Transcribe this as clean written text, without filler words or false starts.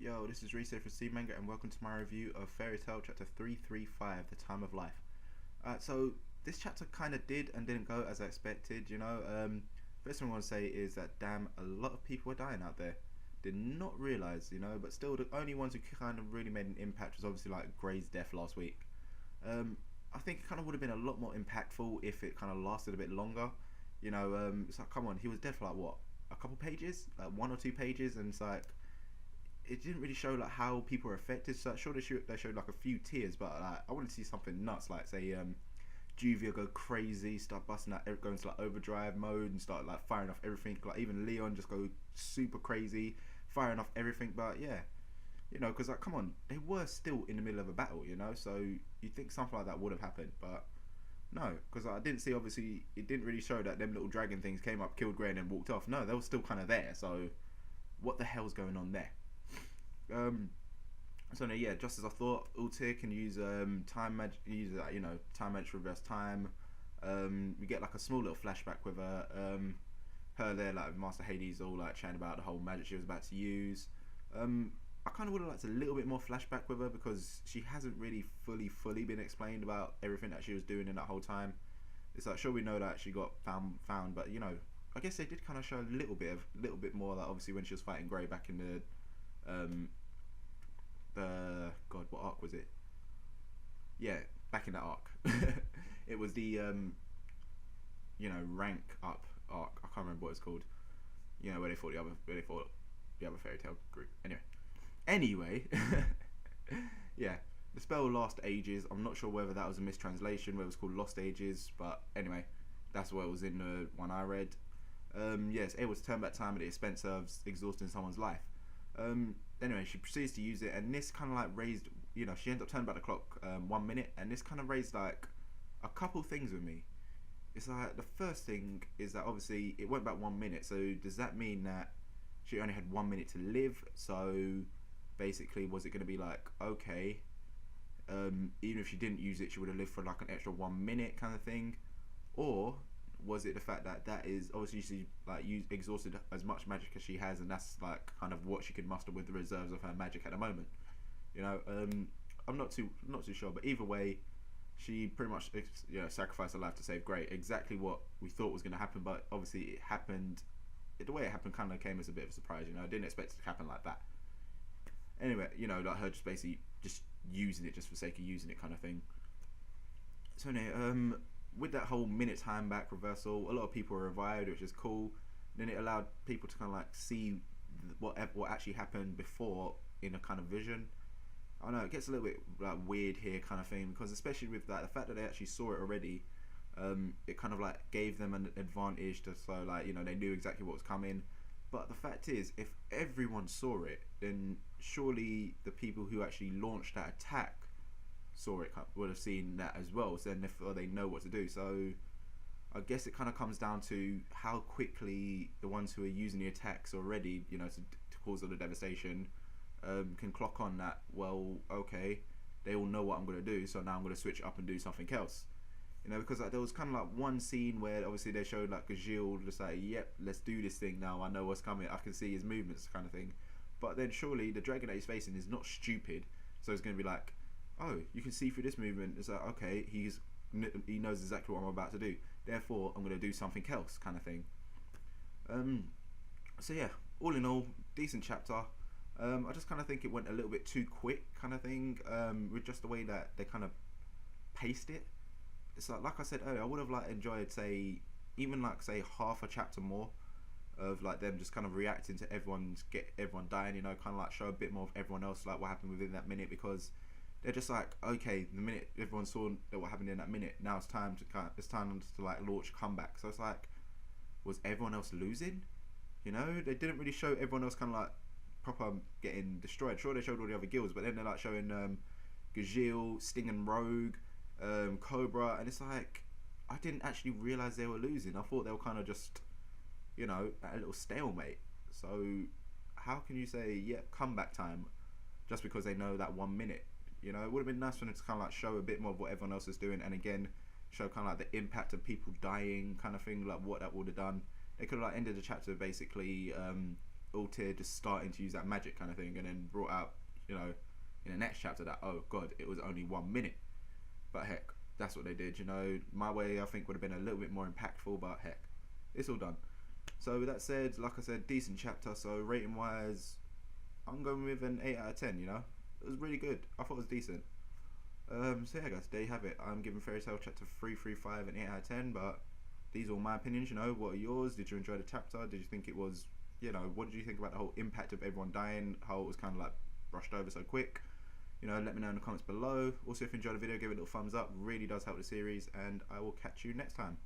Yo, this is Reese for Sea Manga, and welcome to my review of Fairy Tail Chapter 335, The Time of Life. So this chapter kind of did and didn't go as I expected, you know. First thing I want to say is that, damn, a lot of people are dying out there. Did not realise, you know, but still the only ones who kind of really made an impact was obviously like Gray's death last week. I think it kind of would have been a lot more impactful if it kind of lasted a bit longer. You know, it's like, come on, he was dead for like what, a couple pages, like 1 or 2 pages, and it's like, it didn't really show like how people were affected. So sure, they showed like a few tears, but like, I wanted to see something nuts, like say Juvia go crazy, start busting out, going to like overdrive mode and start like firing off everything. Like even Leon just go super crazy, firing off everything. But yeah, you know, because like, come on, they were still in the middle of a battle, you know. So you think something like that would have happened, but no, because I didn't see. Obviously, it didn't really show that them little dragon things came up, killed Gray, and then walked off. No, they were still kind of there. So what the hell's going on there? So yeah, just as I thought, Ultears can use time magic, time magic to reverse time. We get like a small little flashback with her there, like Master Hades, all like chatting about the whole magic she was about to use. I kind of would have liked a little bit more flashback with her because she hasn't really fully been explained about everything that she was doing in that whole time. It's like, sure, we know that she got found, but you know, I guess they did kind of show a little bit more, like obviously when she was fighting Grey back in the God, what arc was it? Yeah, back in that arc. It was the rank up arc. I can't remember what it's called. You know, where they fought the other fairy tale group. Anyway, yeah, the spell Lost Ages. I'm not sure whether that was a mistranslation, whether it was called Lost Ages, but anyway, that's what it was in the one I read. Yes, it was turn back time at the expense of exhausting someone's life. Anyway, she proceeds to use it, and this kind of like raised, you know, she ends up turning back the clock 1 minute, and this kind of raised like a couple things with me. It's like, the first thing is that obviously it went back 1 minute, so does that mean that she only had 1 minute to live? So basically, was it going to be like, okay, even if she didn't use it, she would have lived for like an extra 1 minute kind of thing? Or was it the fact that is obviously she like exhausted as much magic as she has, and that's like kind of what she could muster with the reserves of her magic at the moment, you know? I'm not too sure, but either way, she pretty much sacrificed her life to save Grey. Exactly what we thought was going to happen, but obviously it happened. The way it happened kind of came as a bit of a surprise, you know. I didn't expect it to happen like that. Anyway, you know, like her just basically just using it just for sake of using it kind of thing. So anyway, with that whole minute time back reversal, a lot of people were revived, which is cool. Then it allowed people to kind of like see what actually happened before in a kind of vision. I don't know, it gets a little bit like weird here kind of thing, because especially with that, the fact that they actually saw it already, it kind of like gave them an advantage to, so like, you know, they knew exactly what was coming. But the fact is, if everyone saw it, then surely the people who actually launched that attack saw it, would have seen that as well, so then therefore they know what to do. So I guess it kind of comes down to how quickly the ones who are using the attacks already, you know, to cause all the devastation, can clock on that, well, okay, they all know what I'm going to do, so now I'm going to switch up and do something else, you know. Because like, there was kind of like one scene where obviously they showed like Gajil just like, yep, let's do this thing now, I know what's coming, I can see his movements kind of thing. But then surely the dragon that he's facing is not stupid, so it's going to be like, oh, you can see through this movement. It's like, okay, he knows exactly what I'm about to do, therefore I'm going to do something else kind of thing. So yeah, all in all, decent chapter. I just kind of think it went a little bit too quick kind of thing, with just the way that they kind of paced it. It's like I said earlier, I would have like enjoyed, say, even like say half a chapter more of like them just kind of reacting to everyone dying, you know, kind of like show a bit more of everyone else, like what happened within that minute, because they're just like, okay, the minute everyone saw that what happened in that minute, now it's time to like launch a comeback. So it's like, was everyone else losing? You know, they didn't really show everyone else kind of like proper getting destroyed. Sure, they showed all the other guilds, but then they're like showing Gajil, Sting and Rogue, Cobra, and it's like, I didn't actually realise they were losing. I thought they were kind of just, you know, at a little stalemate. So how can you say, yeah, comeback time, just because they know that 1 minute? You know, it would have been nice for them to kind of like show a bit more of what everyone else is doing, and again, show kind of like the impact of people dying kind of thing, like what that would have done. They could have like ended the chapter basically Ultear just starting to use that magic kind of thing, and then brought out, you know, in the next chapter that, oh god, it was only 1 minute. But heck, that's what they did, you know. My way, I think, would have been a little bit more impactful, but heck, it's all done. So with that said, like I said, decent chapter. So rating wise, I'm going with an 8 out of 10, you know. It was really good. I thought it was decent. So yeah guys, there you have it. I'm giving Fairy Tail chapter 335 an 8 out of 10, but these are all my opinions, you know. What are yours? Did you enjoy the chapter? Did you think it was, you know, what did you think about the whole impact of everyone dying, how it was kind of like brushed over so quick? You know, let me know in the comments below. Also, if you enjoyed the video, give it a little thumbs up. Really does help the series, and I will catch you next time.